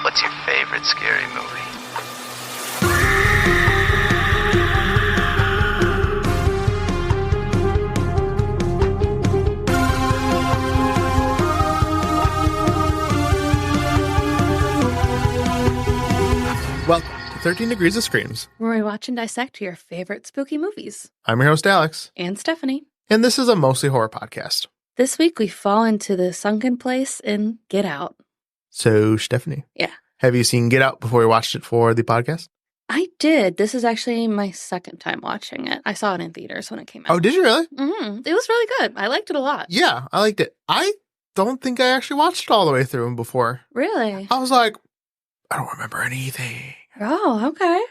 What's your favorite scary movie? Welcome to 13 Degrees of Screams, where we watch and dissect your favorite spooky movies. I'm your host, Alex. And Stephanie. And this is a mostly horror podcast. This week we fall into the sunken place in Get Out. So, Stephanie. Yeah. Have you seen Get Out before you watched it for the podcast? I did. This is actually my second time watching it. I saw it in theaters when it came out. Oh, did you really? Mm-hmm. It was really good. I liked it a lot. Yeah, I liked it. I don't think I actually watched it all the way through before. Really? I was like, I don't remember anything. Oh, okay.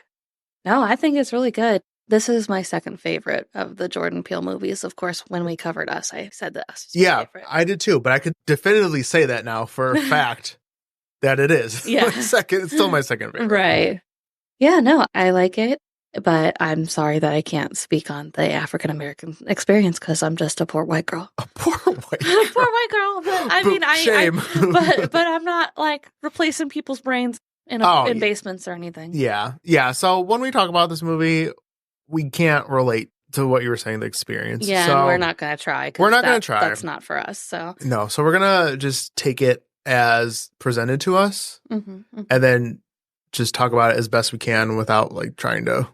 No, I think it's really good. This is my second favorite of the Jordan Peele movies. Of course, when we covered Us, I said that Us was my favorite. I did too, but I could definitively say that now for a fact that it is. Yeah. It's still my second favorite. Right. Yeah, no, I like it, but I'm sorry that I can't speak on the African American experience because I'm just a poor white girl. A poor white girl. Poor white girl. But I mean, Shame. but I'm not like replacing people's brains in basements or anything. Yeah. So when we talk about this movie, we can't relate to what you were saying, the experience. Yeah, so and we're not going to try. We're not going to try. That's not for us. So no. So we're going to just take it as presented to us, and then just talk about it as best we can without like trying to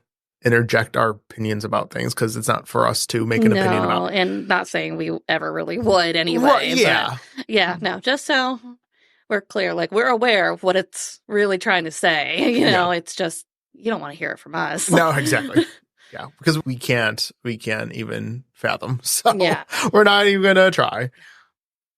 interject our opinions about things because it's not for us to make an opinion about. And not saying we ever really would anyway. Right, yeah. But yeah, no, just so we're clear, like we're aware of what it's really trying to say. You know, it's just you don't want to hear it from us. No, exactly. Yeah, because we can't even fathom. So yeah. We're not even going to try.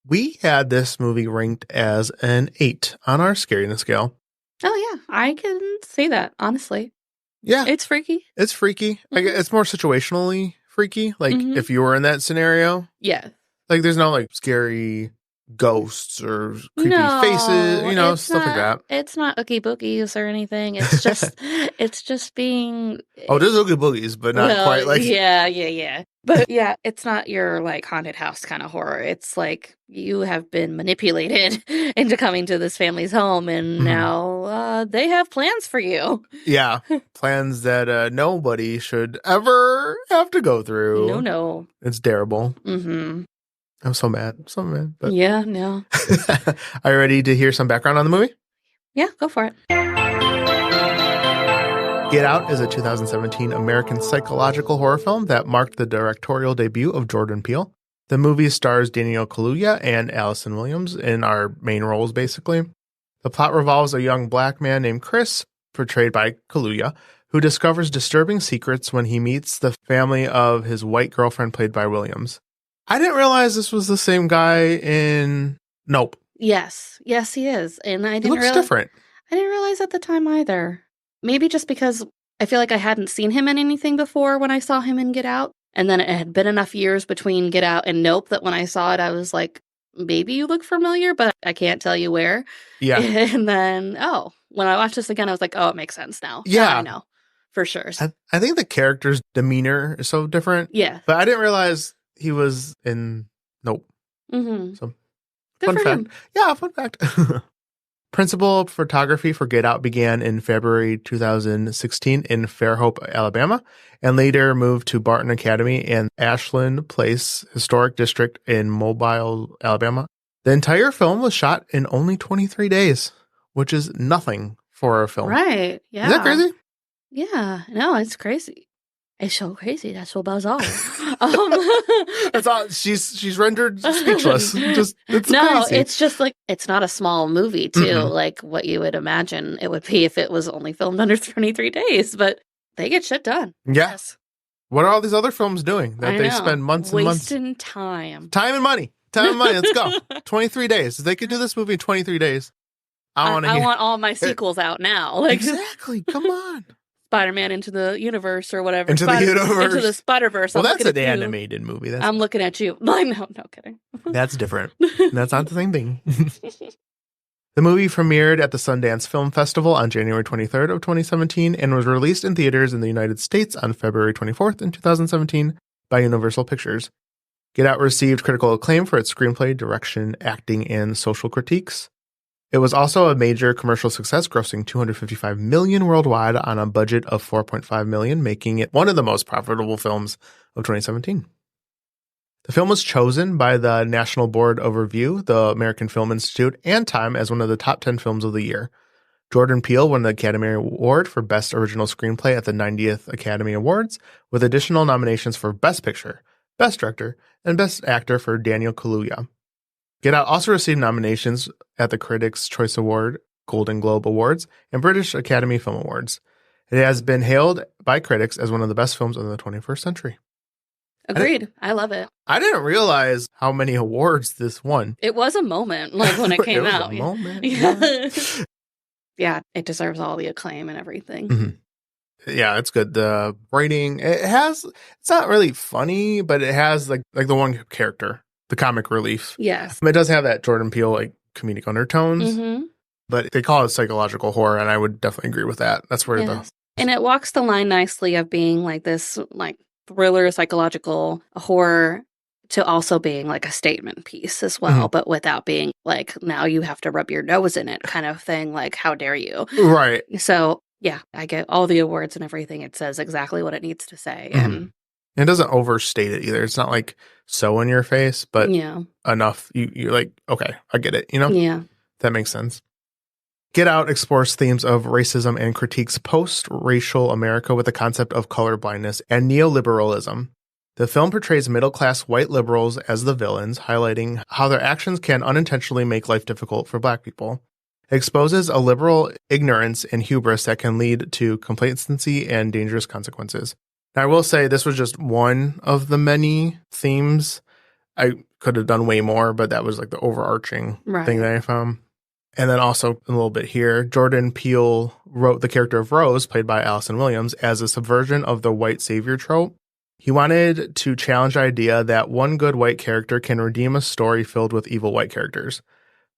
We had this movie ranked as an 8 on our scariness scale. Oh, yeah. I can see that, honestly. Yeah. It's freaky. It's freaky. It's more situationally freaky. Like, if you were in that scenario. Yeah. Like, there's no, like, scary ghosts or creepy faces, stuff like that. It's not oogie boogies or anything. It's just, it's just being. Oh, there's oogie boogies, but not quite like. Yeah. But yeah, it's not your like haunted house kind of horror. It's like you have been manipulated into coming to this family's home, and now they have plans for you. Yeah, plans that nobody should ever have to go through. No, it's terrible. I'm so mad. But yeah, no. Are you ready to hear some background on the movie? Yeah, go for it. Get Out is a 2017 American psychological horror film that marked the directorial debut of Jordan Peele. The movie stars Daniel Kaluuya and Allison Williams in our main roles, basically. The plot revolves a young black man named Chris, portrayed by Kaluuya, who discovers disturbing secrets when he meets the family of his white girlfriend, played by Williams. I didn't realize this was the same guy in Nope. Yes, he is. And He looks different. I didn't realize at the time either. Maybe just because I feel like I hadn't seen him in anything before when I saw him in Get Out. And then it had been enough years between Get Out and Nope that when I saw it, I was like, maybe you look familiar, but I can't tell you where. Yeah. And then, when I watched this again, I was like, oh, it makes sense now. Yeah. Now I know. For sure. I think the character's demeanor is so different. Yeah. But I didn't realize he was in Nope. So, Good fun for fact. him. Yeah, fun fact. Principal photography for Get Out began in February 2016 in Fairhope, Alabama, and later moved to Barton Academy and Ashland Place Historic District in Mobile, Alabama. The entire film was shot in only 23 days, which is nothing for a film. Right. Yeah. Is that crazy? Yeah. No, it's crazy. It's so crazy. That's so bizarre. That's all. She's rendered speechless. It's crazy. It's just like it's not a small movie too. Like what you would imagine it would be if it was only filmed under 23 days. But they get shit done. Yeah. Yes. What are all these other films doing that they spend months and months? Wasting time. Time and money. Let's go. 23 days. If they could do this movie in 23 days. I want all my sequels out now. Like exactly. Come on. Spider-Man into the universe or whatever. Into the universe. Into the Spider-Verse. Well, that's an animated movie. I'm looking at you. No kidding. That's different. That's not the same thing. The movie premiered at the Sundance Film Festival on January 23rd of 2017 and was released in theaters in the United States on February 24th in 2017 by Universal Pictures. Get Out received critical acclaim for its screenplay, direction, acting, and social critiques. It was also a major commercial success, grossing $255 million worldwide on a budget of $4.5 million, making it one of the most profitable films of 2017. The film was chosen by the National Board of Review, the American Film Institute, and Time as one of the top 10 films of the year. Jordan Peele won the Academy Award for Best Original Screenplay at the 90th Academy Awards, with additional nominations for Best Picture, Best Director, and Best Actor for Daniel Kaluuya. Get Out also received nominations at the Critics' Choice Award, Golden Globe Awards, and British Academy Film Awards. It has been hailed by critics as one of the best films of the 21st century. Agreed. I love it. I didn't realize how many awards this won. It was a moment, like when it came out. It was a moment. Yeah. Yeah, it deserves all the acclaim and everything. Mm-hmm. Yeah, it's good. The writing, it's not really funny, but it has like the one character, the comic relief. Yes. It does have that Jordan Peele like comedic undertones, Mm-hmm. but they call it psychological horror, and I would definitely agree with that. That's where And it walks the line nicely of being like this like thriller, psychological horror to also being like a statement piece as well, but without being like, now you have to rub your nose in it kind of thing. Like, how dare you? Right. So yeah, I get all the awards and everything. It says exactly what it needs to say. And it doesn't overstate it either. It's not like so in your face, but yeah, enough. You're like, okay, I get it. You know? Yeah. That makes sense. Get Out explores themes of racism and critiques post-racial America with the concept of colorblindness and neoliberalism. The film portrays middle-class white liberals as the villains, highlighting how their actions can unintentionally make life difficult for Black people. It exposes a liberal ignorance and hubris that can lead to complacency and dangerous consequences. Now, I will say this was just one of the many themes. I could have done way more, but that was like the overarching thing that I found. And then also a little bit here, Jordan Peele wrote the character of Rose, played by Allison Williams, as a subversion of the white savior trope. He wanted to challenge the idea that one good white character can redeem a story filled with evil white characters.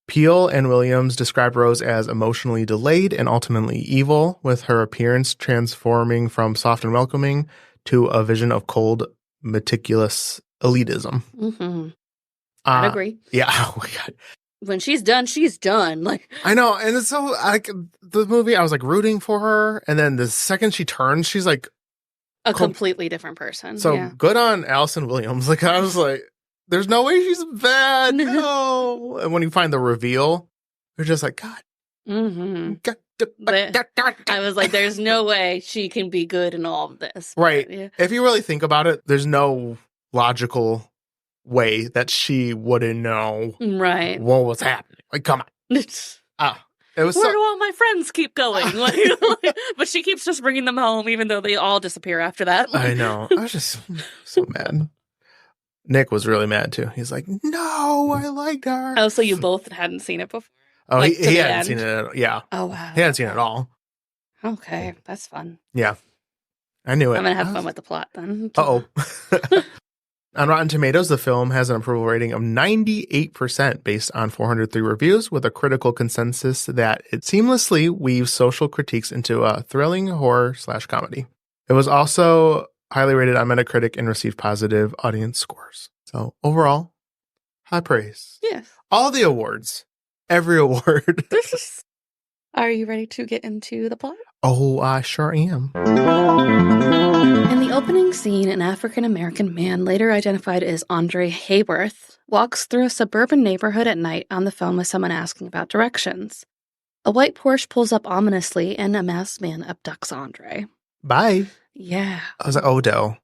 Peele and Williams described Rose as emotionally delayed and ultimately evil, with her appearance transforming from soft and welcoming to a vision of cold, meticulous elitism. Mm-hmm. I'd agree. Yeah. Oh my God. When she's done, she's done. Like, I know. And it's so like the movie, I was like rooting for her. And then the second she turns, she's like a completely different person. So good on Allison Williams. Like, I was like, there's no way she's bad. No. And when you find the reveal, you're just like, God. Mm-hmm. I was like, there's no way she can be good in all of this. Right. But, yeah. If you really think about it, there's no logical way that she wouldn't know what was happening. Like, come on. It was Where do all my friends keep going? But she keeps just bringing them home, even though they all disappear after that. I know. I was just so mad. Nick was really mad too. He's like, no, I liked her. Oh, so you both hadn't seen it before? Oh, like, he hadn't seen it. Yeah. Oh, wow. He hadn't seen it at all. Okay. That's fun. Yeah. I knew it. I'm going to have fun with the plot then. Uh-oh. On Rotten Tomatoes, the film has an approval rating of 98% based on 403 reviews, with a critical consensus that it seamlessly weaves social critiques into a thrilling horror/comedy. It was also highly rated on Metacritic and received positive audience scores. So overall, high praise. Yes. All the awards. Every award. Are you ready to get into the plot? Oh, I sure am. In the opening scene, an African-American man, later identified as Andre Hayworth, walks through a suburban neighborhood at night on the phone with someone asking about directions. A white Porsche pulls up ominously, and a masked man abducts Andre. Bye. Yeah. I was like, Odell.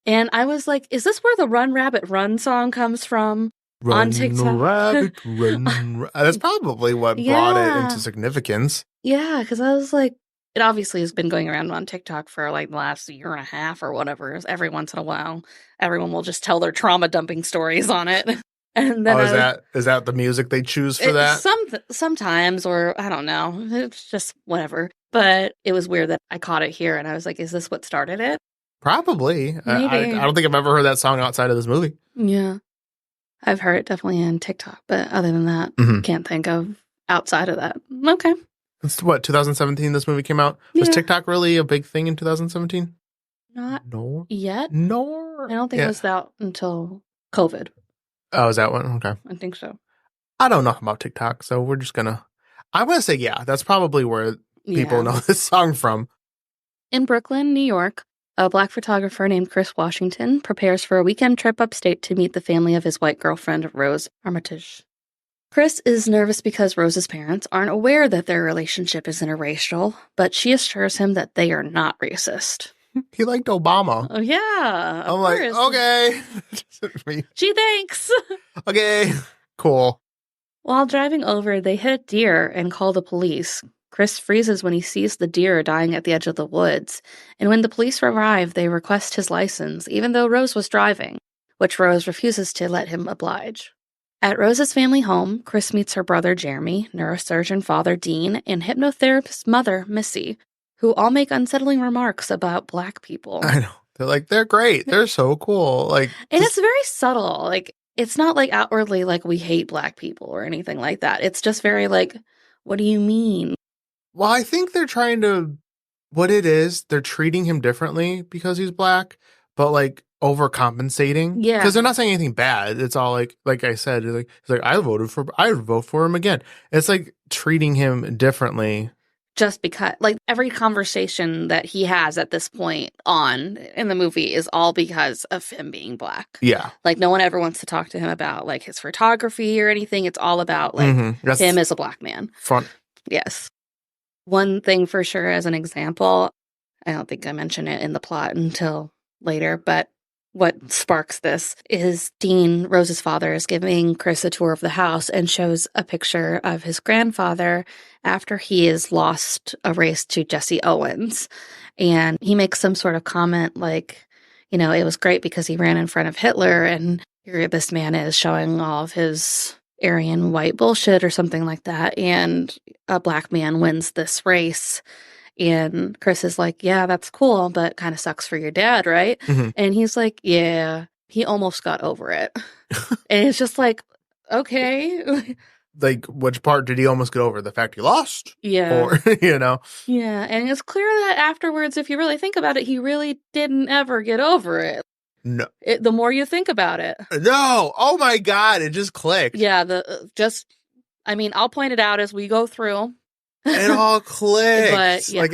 And I was like, is this where the Run Rabbit Run song comes from? Run, on TikTok? Rabbit, run. That's probably what brought it into significance. Yeah, because I was like, it obviously has been going around on TikTok for like the last year and a half or whatever. Every once in a while, everyone will just tell their trauma dumping stories on it. And then is that the music they choose for that? Sometimes, or I don't know. It's just whatever. But it was weird that I caught it here, and I was like, "Is this what started it?" Probably. I don't think I've ever heard that song outside of this movie. Yeah, I've heard it definitely in TikTok, but other than that, can't think of outside of that. Okay. It's what, 2017 this movie came out? Was TikTok really a big thing in 2017? Not no. yet. No. I don't think it was out until COVID. Oh, is that one? Okay. I think so. I don't know about TikTok, so we're just going to I'm going to say, yeah, that's probably where people know this song from. In Brooklyn, New York, a Black photographer named Chris Washington prepares for a weekend trip upstate to meet the family of his white girlfriend, Rose Armitage. Chris is nervous because Rose's parents aren't aware that their relationship is interracial, but she assures him that they are not racist. He liked Obama. Oh, yeah. I'm like, okay. She thinks. Okay, cool. While driving over, they hit a deer and call the police. Chris freezes when he sees the deer dying at the edge of the woods, and when the police arrive, they request his license, even though Rose was driving, which Rose refuses to let him oblige. At Rose's family home, Chris meets her brother Jeremy, neurosurgeon father Dean, and hypnotherapist mother Missy, who all make unsettling remarks about Black people. I know. They're like, they're great. They're so cool. And it's very subtle. It's not outwardly we hate Black people or anything like that. It's just very what do you mean? Well, I think they're trying to, what it is, they're treating him differently because he's Black, but overcompensating. Yeah. Because they're not saying anything bad. It's all like I said, it's I vote for him again. It's treating him differently. Just because, every conversation that he has at this point on in the movie is all because of him being Black. Yeah. No one ever wants to talk to him about, his photography or anything. It's all about, him as a Black man. Front. Yes. One thing for sure, as an example, I don't think I mentioned it in the plot until later, but what sparks this is Dean, Rose's father, is giving Chris a tour of the house and shows a picture of his grandfather after he has lost a race to Jesse Owens. And he makes some sort of comment it was great because he ran in front of Hitler, and here this man is showing all of his Aryan white bullshit or something like that, and a Black man wins this race. And Chris is like, yeah, that's cool, but kind of sucks for your dad, right? Mm-hmm. And he's like, yeah, he almost got over it. And it's just okay. Which part did he almost get over? The fact he lost? Yeah. Or, Yeah, and it's clear that afterwards, if you really think about it, he really didn't ever get over it. No. The more you think about it. No. Oh my God. It just clicked. Yeah. I'll point it out as we go through. It all clicked. But, yeah.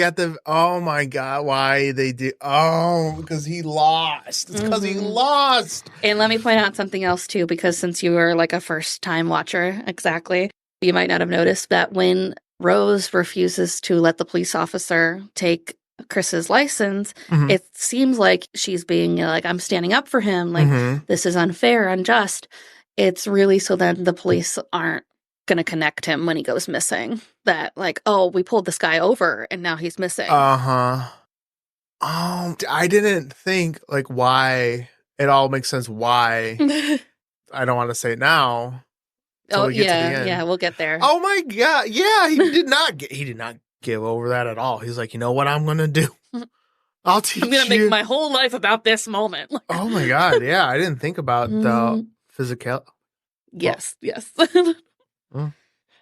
Oh my God, why they did, because he lost. It's because he lost. And let me point out something else too, because since you were a first time watcher, exactly, you might not have noticed that when Rose refuses to let the police officer take Chris's license, it seems like she's being I'm standing up for him, this is unfair, unjust. It's really so then the police aren't going to connect him when he goes missing. That we pulled this guy over and now he's missing. I didn't think why it all makes sense. Why I don't want to say it now. Oh we get to the end. Yeah, we'll get there. Oh my God, yeah, he did not give over that at all. He's like, you know what I'm gonna do? I'll teach you. I'm gonna make my whole life about this moment. Oh my God, yeah, I didn't think about the physical. Yes.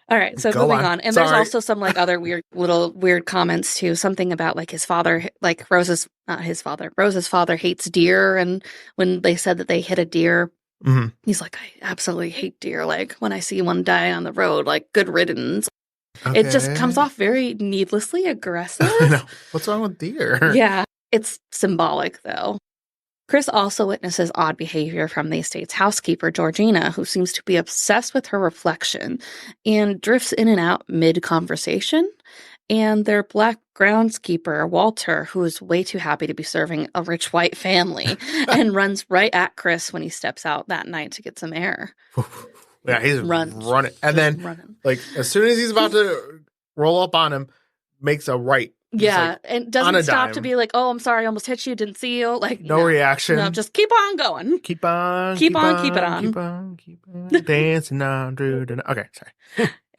All right, so moving on. And there's also some other weird comments too. Something about his father, Rose's father hates deer, and when they said that they hit a deer, he's like, I absolutely hate deer. When I see one die on the road, good riddance. Okay. It just comes off very needlessly aggressive. I know. What's wrong with deer? Yeah, it's symbolic though. Chris also witnesses odd behavior from the estate's housekeeper, Georgina, who seems to be obsessed with her reflection and drifts in and out mid-conversation, and their Black groundskeeper, Walter, who is way too happy to be serving a rich white family and runs right at Chris when he steps out that night to get some air. Yeah, he's running. And then, as soon as he's about to roll up on him, makes a right. Yeah, and doesn't stop to be oh, I'm sorry, I almost hit you, didn't see you. No reaction. No, just keep on going. Keep on dancing on through the... Okay, sorry.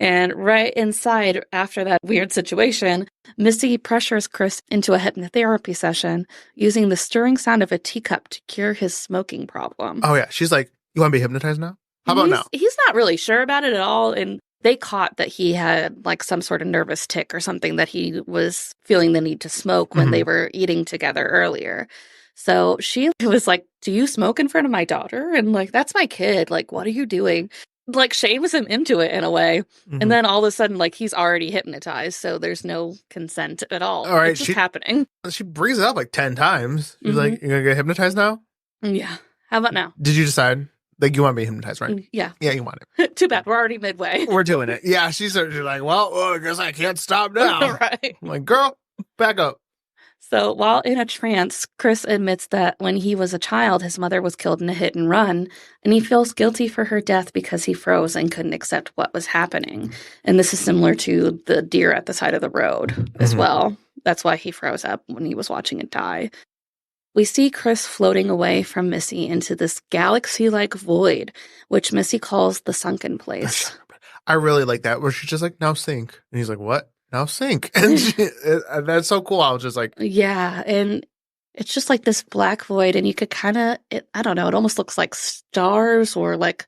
And right inside, after that weird situation, Missy pressures Chris into a hypnotherapy session using the stirring sound of a teacup to cure his smoking problem. Oh yeah, she's like, you want to be hypnotized now? How about now? He's not really sure about it at all, and they caught that he had some sort of nervous tic or something, that he was feeling the need to smoke when they were eating together earlier. So she was like, do you smoke in front of my daughter? And that's my kid. What are you doing? like shames him into it in a way. Mhm. And then all of a sudden, like, he's already hypnotized, so there's no consent at all. All right, It's just happening. She brings it up like 10 times. She's Mhm. like, "You're gonna get hypnotized now?" Yeah. How about now? Did you decide? Like, you want to be hypnotized, right? Yeah. Yeah, you want it. Too bad. We're already midway. We're doing it. Yeah, she's like, well, I guess I can't stop now. Right. I'm like, girl, back up. So while in a trance, Chris admits that when he was a child, his mother was killed in a hit and run, and he feels guilty for her death because he froze and couldn't accept what was happening. And this is similar to the deer at the side of the road as well. That's why he froze up when he was watching it die. We see Chris floating away from Missy into this galaxy-like void, which Missy calls the sunken place. I really like that, where she's just like, now sink. And he's like, what? Now sink. And that's so cool. I was just like... Yeah, and it's just like this black void, and you could kind of, I don't know, it almost looks like stars or like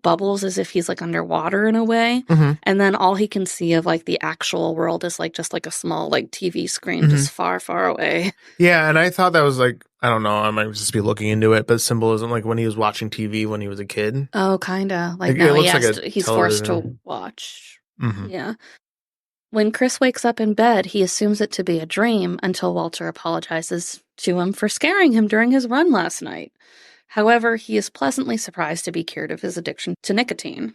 bubbles, as if he's like underwater in a way. And then all he can see of like the actual world is like just like a small like TV screen just far, far away. Yeah, and I thought that was like, I don't know, I might just be looking into it, but symbolism, like when he was watching TV when he was a kid. Oh, kind of. Like it now looks like he's forced to watch. Mm-hmm. Yeah. When Chris wakes up in bed, he assumes it to be a dream until Walter apologizes to him for scaring him during his run last night. However, he is pleasantly surprised to be cured of his addiction to nicotine.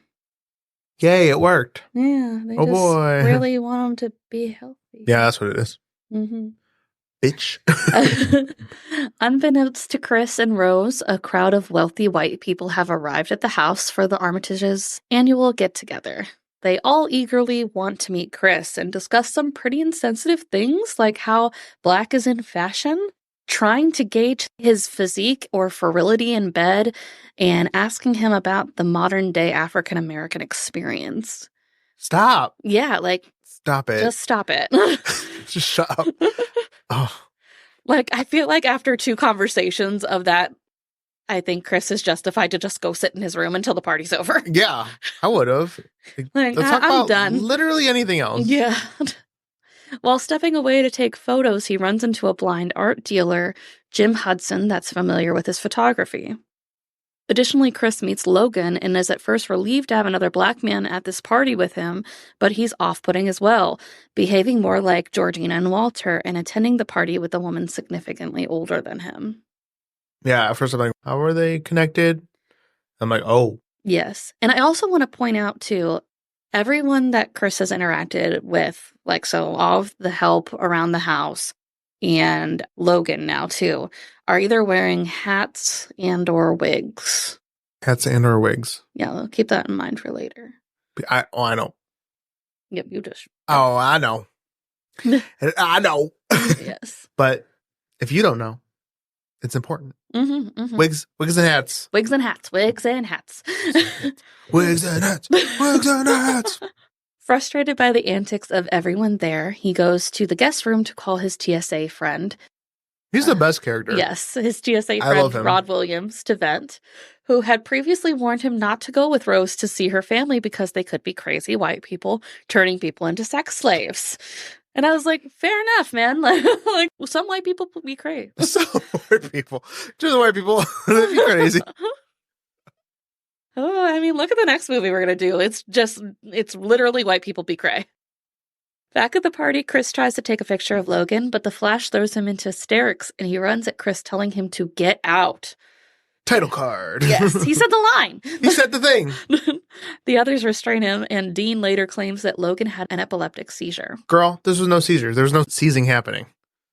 Yay, it worked. Yeah, they Oh just boy. really want him to be healthy. Yeah, that's what it is. Mm-hmm. Bitch. Unbeknownst to Chris and Rose, a crowd of wealthy white people have arrived at the house for the Armitages' annual get-together. They all eagerly want to meet Chris and discuss some pretty insensitive things, like how black is in fashion, trying to gauge his physique or virility in bed, and asking him about the modern-day African-American experience. Stop. Yeah, like... Stop it. Just stop it. Just shut up. Oh. Like, I feel like after 2 conversations of that, I think Chris is justified to just go sit in his room until the party's over. Yeah, I would have. Like, Let's talk I'm about done. Literally anything else. Yeah. While stepping away to take photos, he runs into a blind art dealer, Jim Hudson, that's familiar with his photography. Additionally, Chris meets Logan and is at first relieved to have another black man at this party with him, but he's off-putting as well, behaving more like Georgina and Walter and attending the party with a woman significantly older than him. Yeah, at first I'm like, how are they connected? I'm like, oh. Yes. And I also want to point out, too, everyone that Chris has interacted with, like, so all of the help around the house and Logan now, too, are either wearing hats and or wigs. Hats and or wigs. Yeah, I'll keep that in mind for later. I know. Yep, you just... Oh, I know. I know. Yes. But if you don't know, it's important. Mm-hmm, mm-hmm. Wigs and hats. Wigs and hats. Wigs and hats. Wigs and hats. Wigs and hats. Frustrated by the antics of everyone there, he goes to the guest room to call his TSA friend. He's the best character. Yes, his TSA I love friend, him. Rod Williams, to vent, who had previously warned him not to go with Rose to see her family because they could be crazy white people turning people into sex slaves. And I was like, fair enough, man. Like some white people be crazy. Some white people. Just white people. They'd be crazy. Oh, I mean, look at the next movie we're going to do. It's literally white people be cray. Back at the party, Chris tries to take a picture of Logan, but the flash throws him into hysterics, and he runs at Chris, telling him to get out. Title card. Yes, he said the line. He said the thing. The others restrain him, and Dean later claims that Logan had an epileptic seizure. Girl, this was no seizure. There was no seizing happening.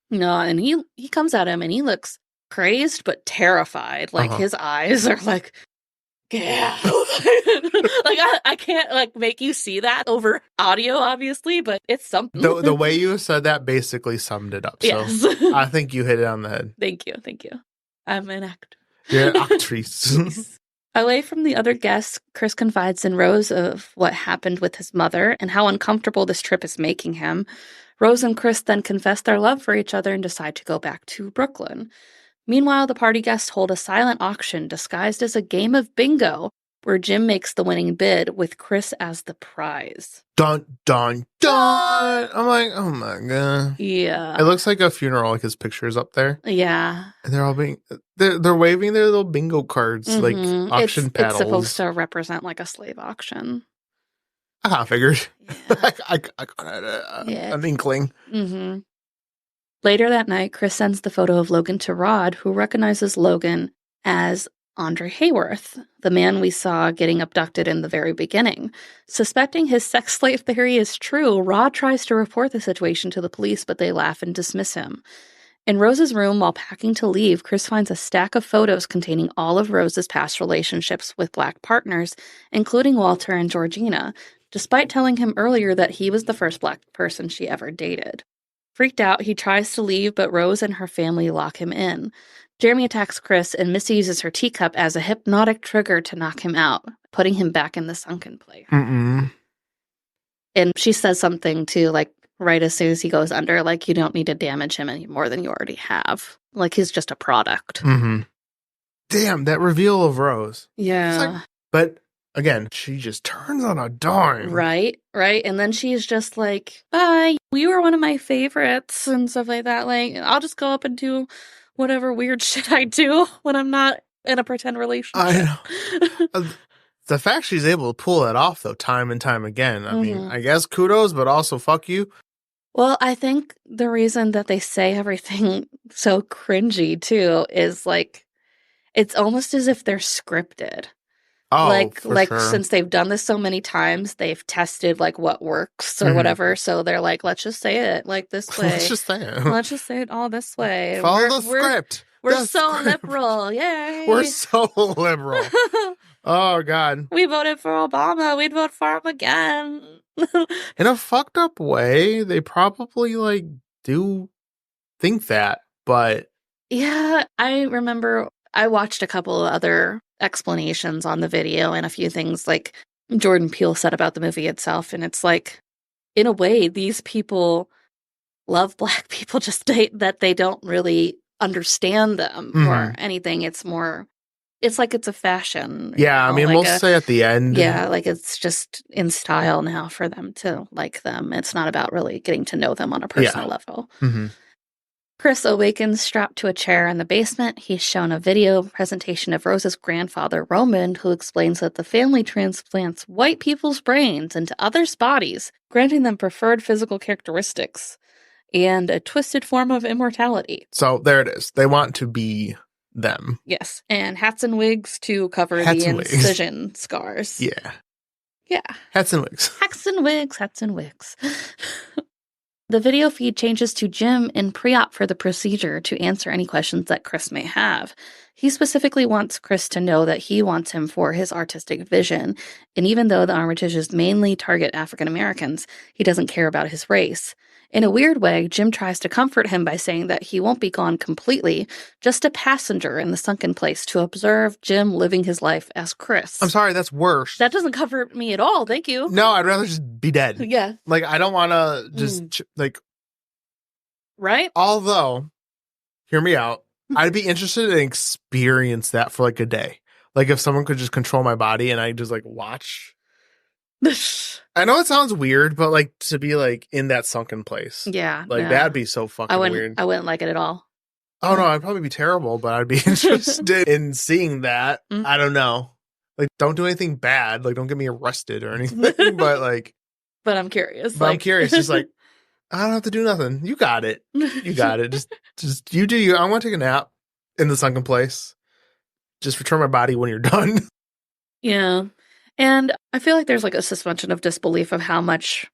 No, and he comes at him, and he looks crazed but terrified. Like, his eyes are like... Yeah. Like I can't like make you see that over audio, obviously, but it's something. The way you said that basically summed it up. Yes. So I think you hit it on the head. Thank you. I'm an actor. You're an actress. Away from the other guests, Chris confides in Rose of what happened with his mother and how uncomfortable this trip is making him. Rose and Chris then confess their love for each other and decide to go back to Brooklyn. Meanwhile, the party guests hold a silent auction disguised as a game of bingo, where Jim makes the winning bid with Chris as the prize. Dun, dun, dun. I'm like, oh my God. Yeah. It looks like a funeral, like his picture's up there. Yeah. And they're all they're waving their little bingo cards, like auction paddles. It's supposed to represent like a slave auction. I kind of figured. Yeah. I got an inkling. Mm-hmm. Later that night, Chris sends the photo of Logan to Rod, who recognizes Logan as Andre Hayworth, the man we saw getting abducted in the very beginning. Suspecting his sex slave theory is true, Rod tries to report the situation to the police, but they laugh and dismiss him. In Rose's room, while packing to leave, Chris finds a stack of photos containing all of Rose's past relationships with Black partners, including Walter and Georgina, despite telling him earlier that he was the first Black person she ever dated. Freaked out, he tries to leave, but Rose and her family lock him in. Jeremy attacks Chris and misuses her teacup as a hypnotic trigger to knock him out, putting him back in the sunken place. And she says something too, like, right as soon as he goes under, like, you don't need to damage him any more than you already have. Like, he's just a product. Damn, that reveal of Rose. Yeah. But again, she just turns on a dime. Right. And then she's just like, bye, you were one of my favorites and stuff like that. Like, I'll just go up and do whatever weird shit I do when I'm not in a pretend relationship. I know. The fact she's able to pull that off, though, time and time again, I mean, I guess kudos, but also fuck you. Well, I think the reason that they say everything so cringy, too, is like, it's almost as if they're scripted. Oh, like sure. Since they've done this so many times, they've tested like what works or whatever. So they're like, let's just say it like this way. Let's just say it. Let's just say it all this way. Follow the script. We're so liberal. Yay. We're so liberal. Oh, God. We voted for Obama. We'd vote for him again. In a fucked up way, they probably like do think that, but yeah, I remember I watched a couple of other explanations on the video and a few things like Jordan Peele said about the movie itself, and it's like, in a way, these people love Black people, just that they don't really understand them or anything. It's more, it's like it's a fashion. Yeah, I mean, like we'll say at the end. Yeah, like it's just in style now for them to like them. It's not about really getting to know them on a personal level. Chris awakens strapped to a chair in the basement. He's shown a video presentation of Rose's grandfather, Roman, who explains that the family transplants white people's brains into others' bodies, granting them preferred physical characteristics and a twisted form of immortality. So there it is. They want to be them. Yes, and hats and wigs to cover the incision scars. Yeah. Hats and wigs. Hats and wigs. The video feed changes to Jim in pre-op for the procedure to answer any questions that Chris may have. He specifically wants Chris to know that he wants him for his artistic vision, and even though the Armitages mainly target African Americans, he doesn't care about his race. In a weird way, Jim tries to comfort him by saying that he won't be gone completely, just a passenger in the sunken place to observe Jim living his life as Chris. I'm sorry, that's worse. That doesn't comfort me at all, thank you. No, I'd rather just be dead. Yeah. Like, I don't want to just, like... Right? Although, hear me out, I'd be interested in experience that for, like, a day. Like, if someone could just control my body and I just, like, watch... I know it sounds weird, but like to be like in that sunken place. Yeah. Like that'd be so fucking weird. I wouldn't like it at all. Oh no, I'd probably be terrible, but I'd be interested in seeing that. I don't know. Like don't do anything bad. Like don't get me arrested or anything. But I'm curious. I'm curious. Just like I don't have to do nothing. You got it. You got it. Just you do you. I want to take a nap in the sunken place. Just return my body when you're done. Yeah. And I feel like there's like a suspension of disbelief of how much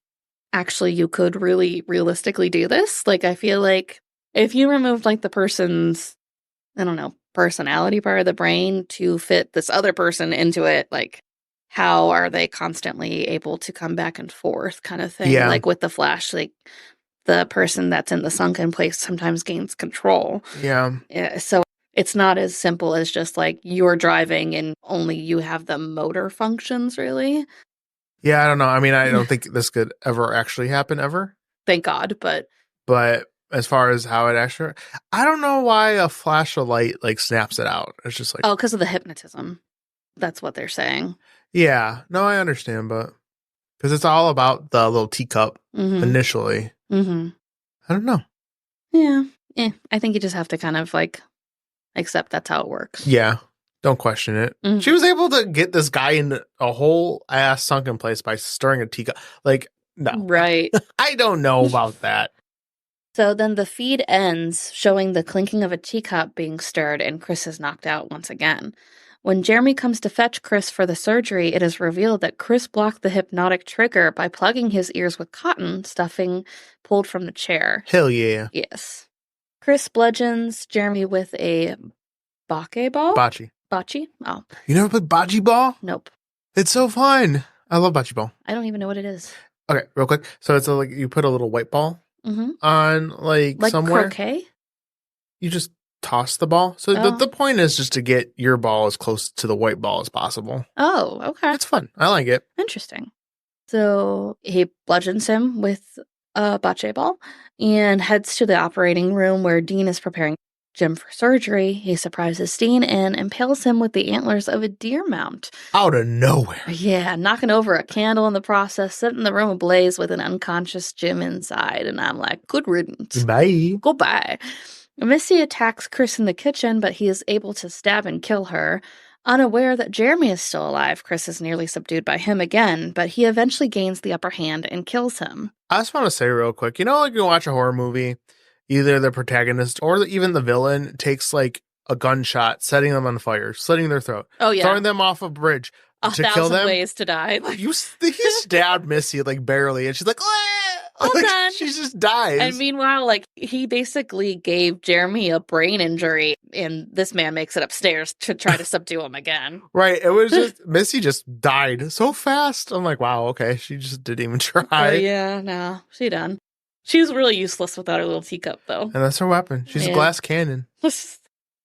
actually you could really realistically do this. Like, I feel like if you removed like the person's, I don't know, personality part of the brain to fit this other person into it, like how are they constantly able to come back and forth kind of thing? Yeah. Like with the Flash, like the person that's in the sunken place sometimes gains control. Yeah. So it's not as simple as just like you're driving and only you have the motor functions, really. Yeah, I don't know. I mean, I don't think this could ever actually happen ever. Thank God, but as far as how it actually, I don't know why a flash of light like snaps it out. It's just like because of the hypnotism. That's what they're saying. Yeah. No, I understand, but because it's all about the little teacup initially. Mm-hmm. I don't know. Yeah. I think you just have to kind of like accept that's how it works. Yeah. Don't question it. Mhm. She was able to get this guy in a whole ass sunken place by stirring a teacup. Like, no. Right. I don't know about that. So then the feed ends, showing the clinking of a teacup being stirred, and Chris is knocked out once again. When Jeremy comes to fetch Chris for the surgery, it is revealed that Chris blocked the hypnotic trigger by plugging his ears with cotton stuffing pulled from the chair. Hell yeah. Yes. Chris bludgeons Jeremy with a bocce ball? Bocce. Bocce? Oh. You never played bocce ball? Nope. It's so fun. I love bocce ball. I don't even know what it is. Okay, real quick. So it's like you put a little white ball on like somewhere. Croquet? You just toss the ball. So the point is just to get your ball as close to the white ball as possible. Oh, okay. It's fun. I like it. Interesting. So he bludgeons him with a bocce ball and heads to the operating room where Dean is preparing Jim for surgery. He surprises Dean and impales him with the antlers of a deer mount. Out of nowhere. Yeah, knocking over a candle in the process, setting the room ablaze with an unconscious Jim inside. And I'm like, good riddance. Bye. Goodbye. Missy attacks Chris in the kitchen, but he is able to stab and kill her. Unaware that Jeremy is still alive, Chris is nearly subdued by him again, but he eventually gains the upper hand and kills him. I just want to say real quick, like you watch a horror movie, either the protagonist or even the villain takes like a gunshot, setting them on fire, slitting their throat, throwing them off a bridge to kill them. 1,000 ways to die. He stabbed Missy like barely, and she's like, all done. She just dies. And meanwhile, like he basically gave Jeremy a brain injury, and this man makes it upstairs to try to subdue him again. Right. It was just Missy just died so fast. I'm like, wow, okay. She just didn't even try. Yeah, no, she done. She was really useless without her little teacup, though. And that's her weapon. She's a glass cannon.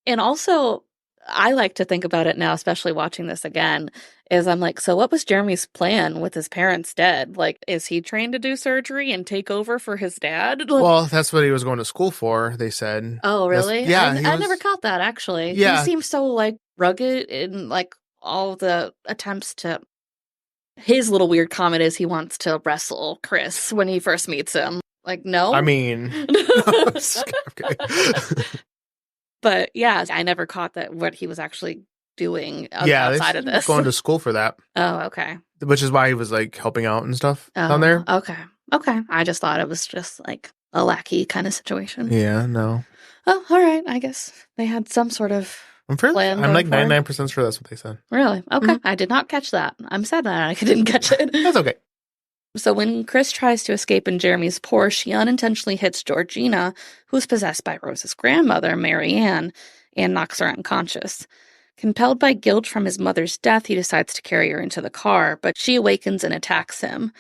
And also, I like to think about it now, especially watching this again, is I'm like, so what was Jeremy's plan with his parents dead? Like, is he trained to do surgery and take over for his dad? Well, that's what he was going to school for, they said. Oh, really? Yeah. I never caught that, actually. Yeah. He seems so, like, rugged in, like, all the attempts to... His little weird comment is he wants to wrestle Chris when he first meets him. Like, no? I mean... okay. But, yeah, I never caught that what he was actually doing outside of this. Going to school for that. Oh, okay. Which is why he was like helping out and stuff down there. Okay. I just thought it was just like a lackey kind of situation. Yeah, no. Oh, all right. I guess they had some sort of plan. I'm like 99% sure that's what they said. Really? Okay. I did not catch that. I'm sad that I didn't catch it. That's okay. So when Chris tries to escape in Jeremy's Porsche, he unintentionally hits Georgina, who's possessed by Rose's grandmother, Mary Ann, and knocks her unconscious. Compelled by guilt from his mother's death, he decides to carry her into the car, but she awakens and attacks him.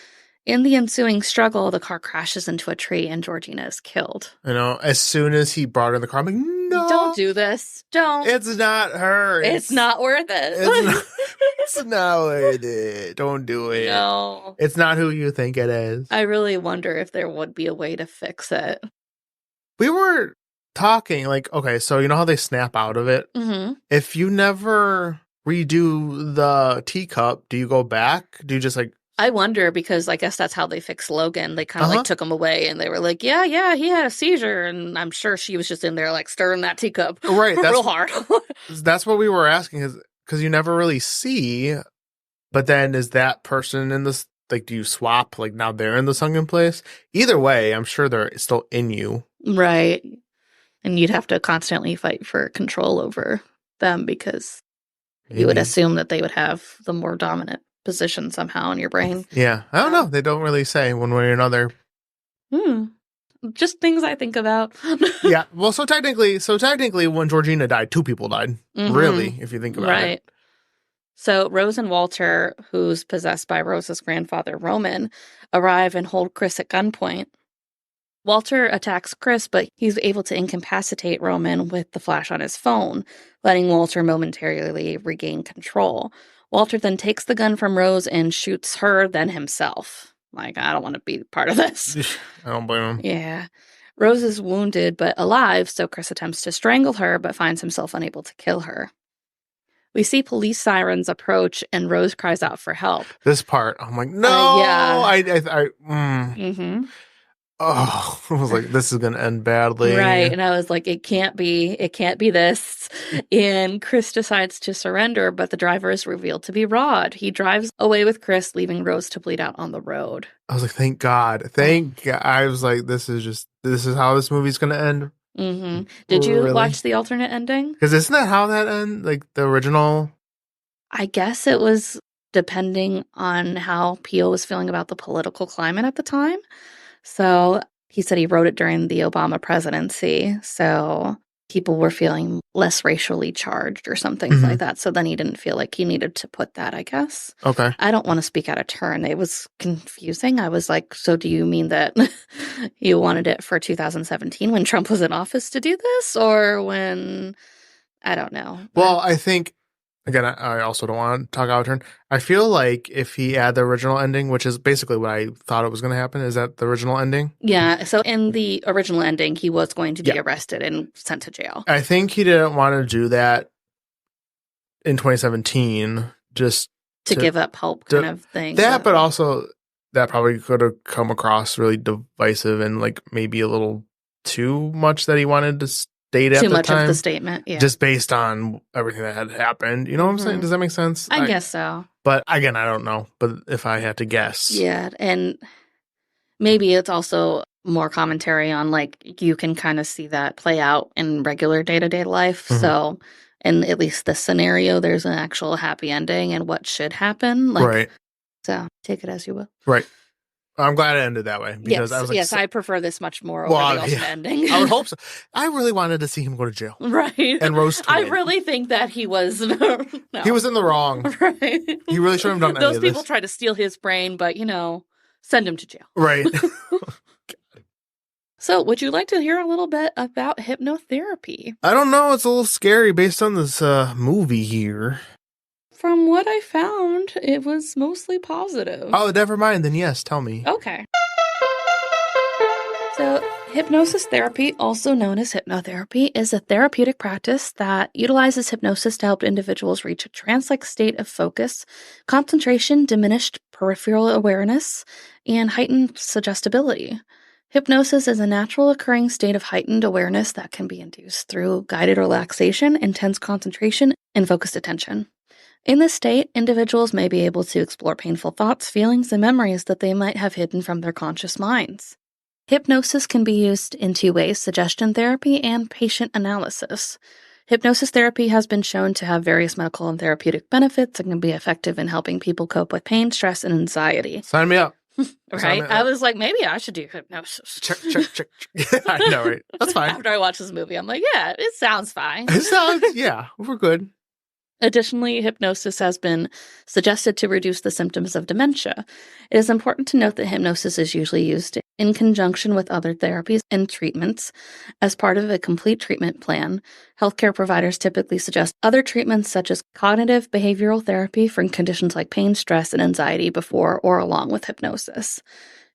In the ensuing struggle, the car crashes into a tree and Georgina is killed. As soon as he brought her in the car, I'm like, no. Don't do this. Don't. It's not her. It's not worth it. It's not worth it. Don't do it. No. It's not who you think it is. I really wonder if there would be a way to fix it. We were talking, like, okay, so you know how they snap out of it? Mm-hmm. If you never redo the teacup, do you go back? Do you just like... I wonder, because I guess that's how they fixed Logan. They kind of like took him away and they were like, yeah, he had a seizure. And I'm sure she was just in there like stirring that teacup real hard. That's what we were asking, because you never really see, but then is that person in this, like, do you swap, like now they're in the sunken place? Either way, I'm sure they're still in you. Right. And you'd have to constantly fight for control over them because you would assume that they would have the more dominant position somehow in your brain. Yeah. I don't know. They don't really say one way or another. Just things I think about. Yeah. Well, so technically when Georgina died, two people died. Really, if you think about it. Right. So Rose and Walter, who's possessed by Rose's grandfather, Roman, arrive and hold Chris at gunpoint. Walter attacks Chris, but he's able to incapacitate Roman with the flash on his phone, letting Walter momentarily regain control. Walter then takes the gun from Rose and shoots her, then himself. Like, I don't want to be part of this. I don't blame him. Yeah. Rose is wounded but alive, so Chris attempts to strangle her, but finds himself unable to kill her. We see police sirens approach and Rose cries out for help. This part, I'm like, no! Yeah. Oh, I was like, this is going to end badly. Right. And I was like, it can't be this. And Chris decides to surrender, but the driver is revealed to be Rod. He drives away with Chris, leaving Rose to bleed out on the road. I was like, thank God. Thank God. I was like, this is how this movie's going to end. Mm-hmm. Did you watch the alternate ending? Because isn't that how that ends? Like the original? I guess it was depending on how Pio was feeling about the political climate at the time. So he said he wrote it during the Obama presidency. So people were feeling less racially charged or some things like that. So then he didn't feel like he needed to put that, I guess. Okay. I don't want to speak out of turn. It was confusing. I was like, so do you mean that you wanted it for 2017 when Trump was in office to do this? Or when, I don't know. Well, I think, again, I also don't want to talk out of turn. I feel like if he had the original ending, which is basically what I thought it was going to happen, is that the original ending? Yeah. So in the original ending, he was going to be arrested and sent to jail. I think he didn't want to do that in 2017, just to give up hope kind of thing. But also that probably could have come across really divisive and like maybe a little too much that he wanted to state at the time. Too much of the statement, yeah. Just based on everything that had happened. You know what I'm saying? Does that make sense? I guess so. But again, I don't know. But if I had to guess. Yeah, and maybe it's also more commentary on like you can kind of see that play out in regular day-to-day life. So in at least this scenario, there's an actual happy ending and what should happen. Like, right. So take it as you will. Right. I'm glad it ended that way. Because I was like, I prefer this much more over the alternate ending. I would hope so. I really wanted to see him go to jail. Right. And Rose I really think that he was... No. He was in the wrong. Right. He really shouldn't have done any of this. Those people tried to steal his brain, but, send him to jail. Right. So, would you like to hear a little bit about hypnotherapy? I don't know. It's a little scary based on this movie here. From what I found, it was mostly positive. Oh, never mind. Then yes, tell me. Okay. So, hypnosis therapy, also known as hypnotherapy, is a therapeutic practice that utilizes hypnosis to help individuals reach a trance-like state of focus, concentration, diminished peripheral awareness, and heightened suggestibility. Hypnosis is a natural occurring state of heightened awareness that can be induced through guided relaxation, intense concentration, and focused attention. In this state, individuals may be able to explore painful thoughts, feelings, and memories that they might have hidden from their conscious minds. Hypnosis can be used in two ways: suggestion therapy and patient analysis. Hypnosis therapy has been shown to have various medical and therapeutic benefits and can be effective in helping people cope with pain, stress, and anxiety. Sign me up. Right? I was like, maybe I should do hypnosis. Check. I know, right? That's fine. After I watched this movie, I'm like, yeah, it sounds fine. We're good. Additionally, hypnosis has been suggested to reduce the symptoms of dementia. It is important to note that hypnosis is usually used in conjunction with other therapies and treatments as part of a complete treatment plan. Healthcare providers typically suggest other treatments such as cognitive behavioral therapy for conditions like pain, stress, and anxiety before or along with hypnosis.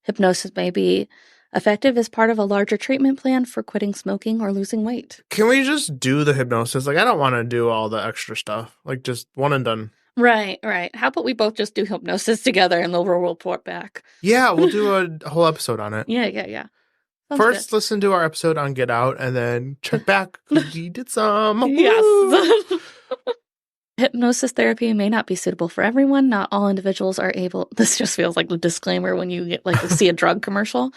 Hypnosis may be effective as part of a larger treatment plan for quitting smoking or losing weight. Can we just do the hypnosis? Like, I don't want to do all the extra stuff. Like, just one and done. Right. How about we both just do hypnosis together and then we'll report back? Yeah, we'll do a whole episode on it. Yeah. Sounds First, good. listen to our episode on Get Out and then check back. We did some. Yes. Hypnosis therapy may not be suitable for everyone. Not all individuals are able... This just feels like the disclaimer when you get see a drug commercial.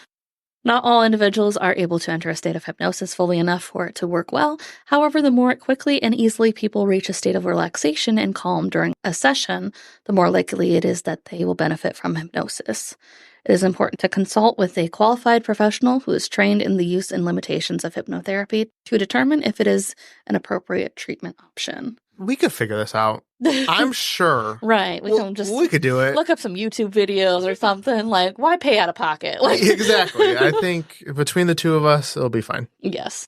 Not all individuals are able to enter a state of hypnosis fully enough for it to work well. However, the more quickly and easily people reach a state of relaxation and calm during a session, the more likely it is that they will benefit from hypnosis. It is important to consult with a qualified professional who is trained in the use and limitations of hypnotherapy to determine if it is an appropriate treatment option. We could figure this out. I'm sure. Right. We could do it. Look up some YouTube videos or something. Like, why pay out of pocket? Exactly. I think between the two of us, it'll be fine. Yes.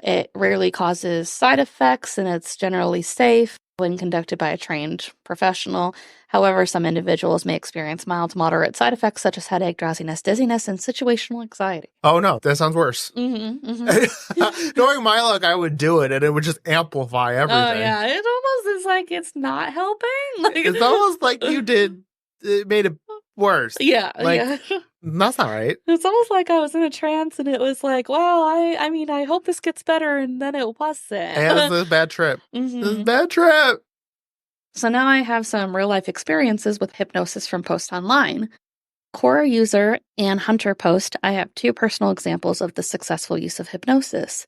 It rarely causes side effects and it's generally safe. when conducted by a trained professional. However, some individuals may experience mild to moderate side effects such as headache, drowsiness, dizziness, and situational anxiety. Oh, no, that sounds worse. Knowing my luck, I would do it, and it would just amplify everything. Oh, yeah. It almost is like it's not helping. It's almost like it made it worse. Yeah. That's not right. It's almost like I was in a trance, and it was like, well, I mean, I hope this gets better, and then it wasn't. And this is a bad trip. This is a bad trip. So now I have some real-life experiences with hypnosis from posts online. Quora user Ann Hunter post, I have 2 personal examples of the successful use of hypnosis.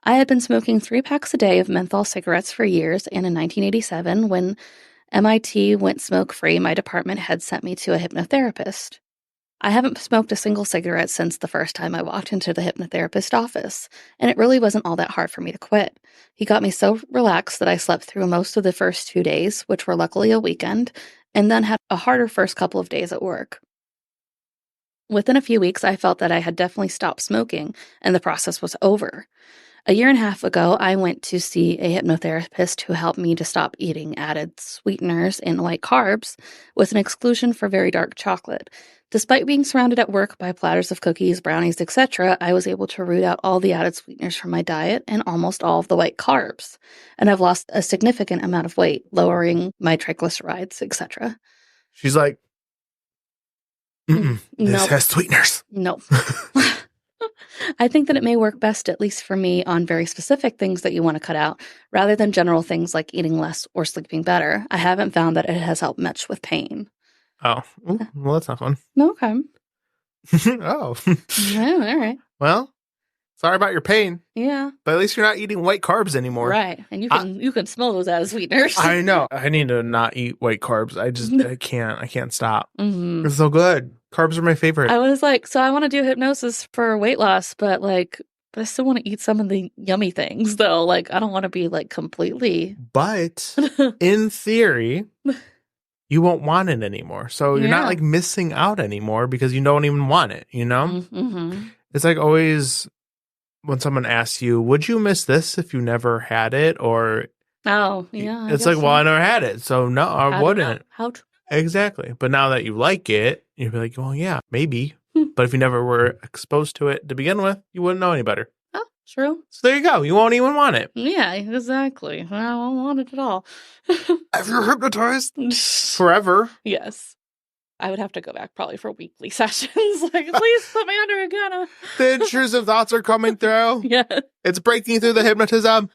I had been smoking 3 packs a day of menthol cigarettes for years, and in 1987, when MIT went smoke-free, my department had sent me to a hypnotherapist. I haven't smoked a single cigarette since the first time I walked into the hypnotherapist office, and it really wasn't all that hard for me to quit. He got me so relaxed that I slept through most of the first 2 days, which were luckily a weekend, and then had a harder first couple of days at work. Within a few weeks, I felt that I had definitely stopped smoking, and the process was over. A year and a half ago, I went to see a hypnotherapist who helped me to stop eating added sweeteners and white carbs with an exclusion for very dark chocolate. Despite being surrounded at work by platters of cookies, brownies, etc., I was able to root out all the added sweeteners from my diet and almost all of the white carbs. And I've lost a significant amount of weight, lowering my triglycerides, etc. She's like, this Nope. has sweeteners. Nope. I think that it may work best, at least for me, on very specific things that you want to cut out, rather than general things like eating less or sleeping better. I haven't found that it has helped much with pain. Oh, well, that's not fun. No, okay. Oh. Yeah, all right. Well, sorry about your pain. Yeah. But at least you're not eating white carbs anymore. Right. And you can smell those as sweeteners. I know. I need to not eat white carbs. I can't stop. Mm-hmm. It's so good. Carbs are my favorite. I was like, so I want to do hypnosis for weight loss, but I still want to eat some of the yummy things, though. Like, I don't want to be like completely. But in theory, you won't want it anymore. So you're not like missing out anymore because you don't even want it, you know? Mm-hmm. It's like always when someone asks you, would you miss this if you never had it? Or oh, yeah. It's like, well, I never had it. So no, I wouldn't. How true. Exactly. But now that you like it, you'd be like, well, yeah, maybe. But if you never were exposed to it to begin with, you wouldn't know any better. Oh, true. So there you go. You won't even want it. Yeah, exactly. I don't want it at all. If you're hypnotized forever. Yes. I would have to go back probably for weekly sessions. Like, please put me under again. The intrusive thoughts are coming through. Yeah. It's breaking through the hypnotism.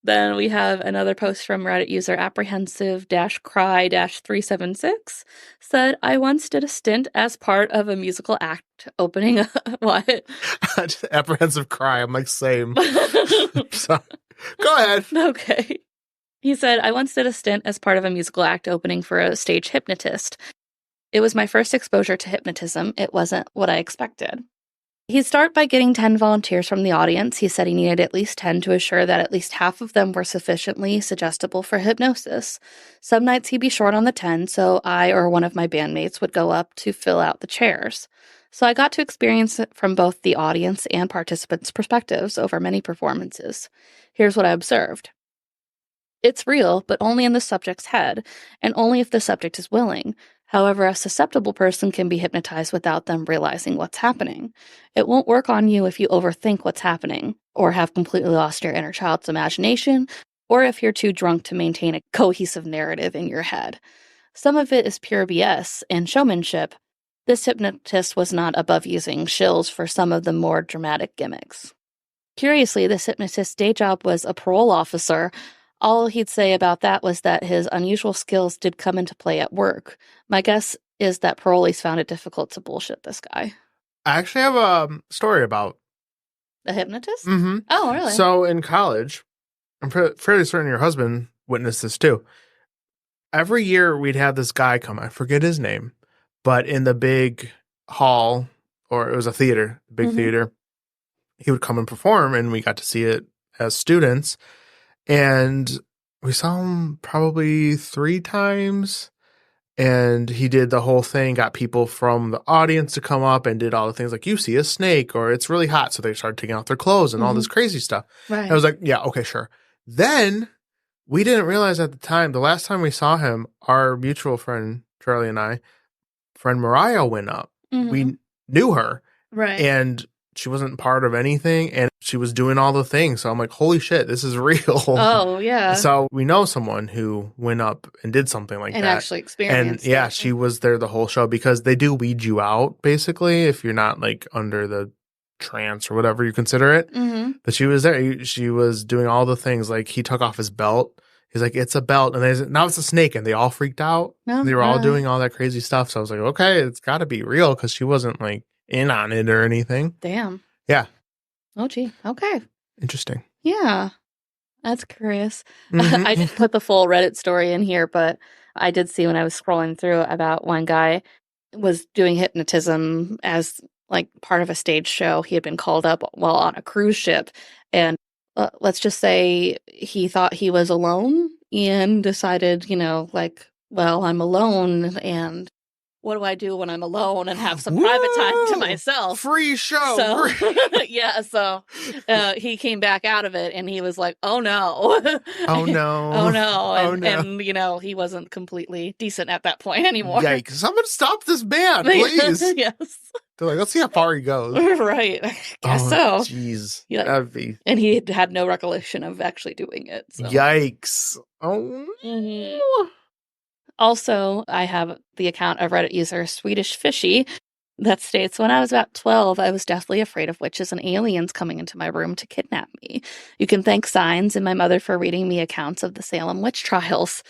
Then we have another post from Reddit user apprehensive-cry-376 said, I once did a stint as part of a musical act opening what? Apprehensive cry. I'm like, same. So, go ahead. Okay. He said, I once did a stint as part of a musical act opening for a stage hypnotist. It was my first exposure to hypnotism. It wasn't what I expected. He'd start by getting 10 volunteers from the audience. He said he needed at least 10 to assure that at least half of them were sufficiently suggestible for hypnosis. Some nights he'd be short on the 10, so I or one of my bandmates would go up to fill out the chairs. So I got to experience it from both the audience and participants' perspectives over many performances. Here's what I observed. It's real, but only in the subject's head, and only if the subject is willing. However, a susceptible person can be hypnotized without them realizing what's happening. It won't work on you if you overthink what's happening, or have completely lost your inner child's imagination, or if you're too drunk to maintain a cohesive narrative in your head. Some of it is pure BS and showmanship. This hypnotist was not above using shills for some of the more dramatic gimmicks. Curiously, this hypnotist's day job was a parole officer. All he'd say about that was that his unusual skills did come into play at work. My guess is that parolees found it difficult to bullshit this guy. I actually have a story about the hypnotist? Mm-hmm. Oh, really? So in college, I'm fairly certain your husband witnessed this too. Every year we'd have this guy come. I forget his name, but in the big hall, or it was a theater, big theater, he would come and perform, and we got to see it as students. And we saw him probably 3 times, and he did the whole thing, got people from the audience to come up and did all the things like, you see a snake, or it's really hot. So they started taking off their clothes and all this crazy stuff. Right. I was like, yeah, okay, sure. Then We didn't realize at the time, the last time we saw him, our mutual friend, Charlie and I, friend Mariah went up. We knew her. Right. And she wasn't part of anything. And she was doing all the things. So I'm like, holy shit, this is real. Oh, yeah. So we know someone who went up and did something like and that. actually experienced And yeah, it. she was there the whole show because they do weed you out, basically, if you're not like under the trance or whatever you consider it. But she was there. She was doing all the things. Like he took off his belt. He's like, it's a belt. And now it's a snake. And they all freaked out. No, They were all doing all that crazy stuff. So I was like, okay, it's got to be real because she wasn't like in on it or anything. Damn. Yeah. Oh, gee. Okay. Interesting. Yeah. That's curious. I didn't put the full Reddit story in here, but I did see when I was scrolling through about one guy was doing hypnotism as like part of a stage show. He had been called up while on a cruise ship, and let's just say he thought he was alone and decided, like, well, I'm alone, and what do I do when I'm alone and have some private time to myself? Free show. So, yeah, so he came back out of it and he was like, oh no. Oh no. Oh no. Oh, And, no. he wasn't completely decent at that point anymore. Yikes. Someone stop this man, please. Yes. They're like, let's see how far he goes. Right. I guess so. Jeez. Yeah. That'd be... And he had no recollection of actually doing it. So. Yikes. Oh no. Also, I have the account of Reddit user Swedish Fishy that states, when I was about 12, I was deathly afraid of witches and aliens coming into my room to kidnap me. You can thank Signs and my mother for reading me accounts of the Salem witch trials.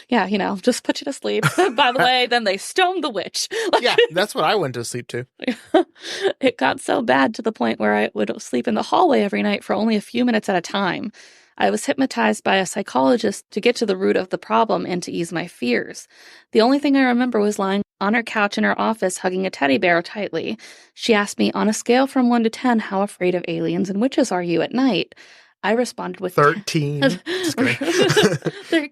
Yeah, just put you to sleep. By the way, then they stoned the witch. Yeah, that's what I went to sleep to. It got so bad to the point where I would sleep in the hallway every night for only a few minutes at a time. I was hypnotized by a psychologist to get to the root of the problem and to ease my fears. The only thing I remember was lying on her couch in her office hugging a teddy bear tightly. She asked me, on a scale from 1 to 10, how afraid of aliens and witches are you at night? I responded with 13. Just kidding. 13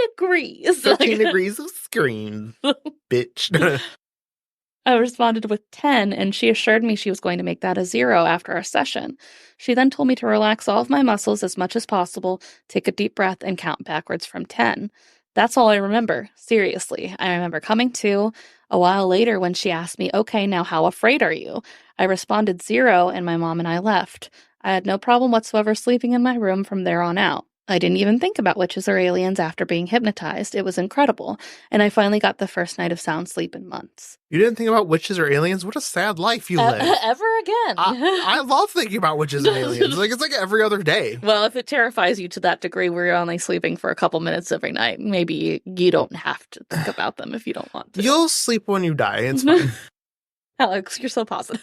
degrees. 13 degrees of scream, bitch. I responded with 10, and she assured me she was going to make that a 0 after our session. She then told me to relax all of my muscles as much as possible, take a deep breath, and count backwards from 10. That's all I remember. Seriously. I remember coming to a while later when she asked me, okay, now how afraid are you? I responded 0, and my mom and I left. I had no problem whatsoever sleeping in my room from there on out. I didn't even think about witches or aliens after being hypnotized. It was incredible. And I finally got the first night of sound sleep in months. You didn't think about witches or aliens? What a sad life you live. Ever again. I love thinking about witches and aliens. It's like every other day. Well, if it terrifies you to that degree where you're only sleeping for a couple minutes every night, maybe you don't have to think about them if you don't want to. You'll sleep when you die. It's fine. Alex, you're so positive.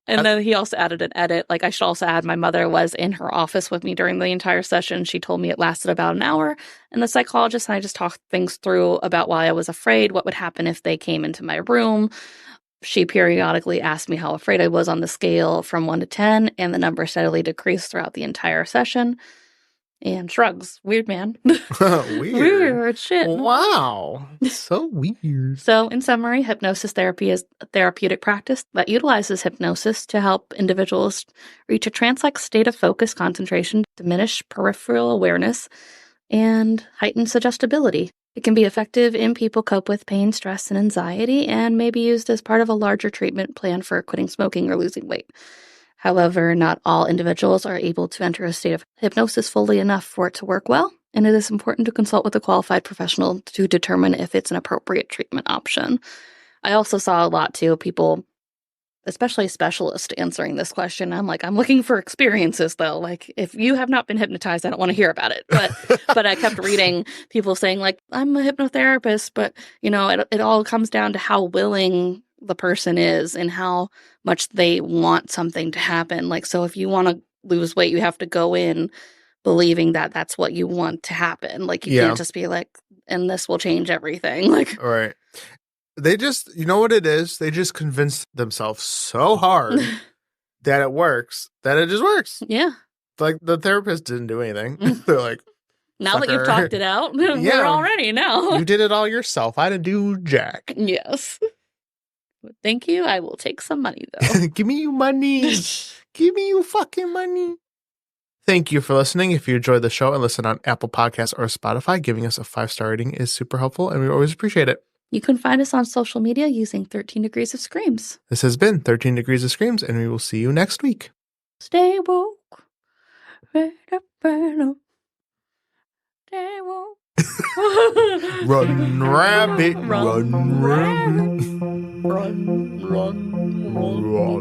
And then he also added an edit. Like, I should also add, my mother was in her office with me during the entire session. She told me it lasted about an hour. And the psychologist and I just talked things through about why I was afraid, what would happen if they came into my room. She periodically asked me how afraid I was on the scale from 1 to 10, and the number steadily decreased throughout the entire session. And shrugs. Weird, man. Weird shit. Wow. So weird. So, in summary, hypnosis therapy is a therapeutic practice that utilizes hypnosis to help individuals reach a trance-like state of focus, concentration, diminish peripheral awareness, and heighten suggestibility. It can be effective in people cope with pain, stress, and anxiety, and may be used as part of a larger treatment plan for quitting smoking or losing weight. However, not all individuals are able to enter a state of hypnosis fully enough for it to work well, and it is important to consult with a qualified professional to determine if it's an appropriate treatment option. I also saw a lot, too, people, especially specialists, answering this question. I'm like, I'm looking for experiences, though. Like, if you have not been hypnotized, I don't want to hear about it. But I kept reading people saying, like, I'm a hypnotherapist, but, it all comes down to how willing the person is and how much they want something to happen. Like, so if you want to lose weight, you have to go in believing that that's what you want to happen. Like, you can't just be like, and this will change everything. Like, all right. They just, you know what it is? They just convinced themselves so hard that it works, that it just works. Yeah. Like, the therapist didn't do anything. They're like, now that you've talked it out, we're all ready now. You did it all yourself. I didn't do jack. Yes. Thank you. I will take some money, though. Give me your money. Give me your fucking money. Thank you for listening. If you enjoyed the show and listen on Apple Podcasts or Spotify, giving us a 5-star rating is super helpful, and we always appreciate it. You can find us on social media using 13 Degrees of Screams. This has been 13 Degrees of Screams, and we will see you next week. Stay woke. Stay woke. Run, rabbit, run, rabbit. Run, run, run.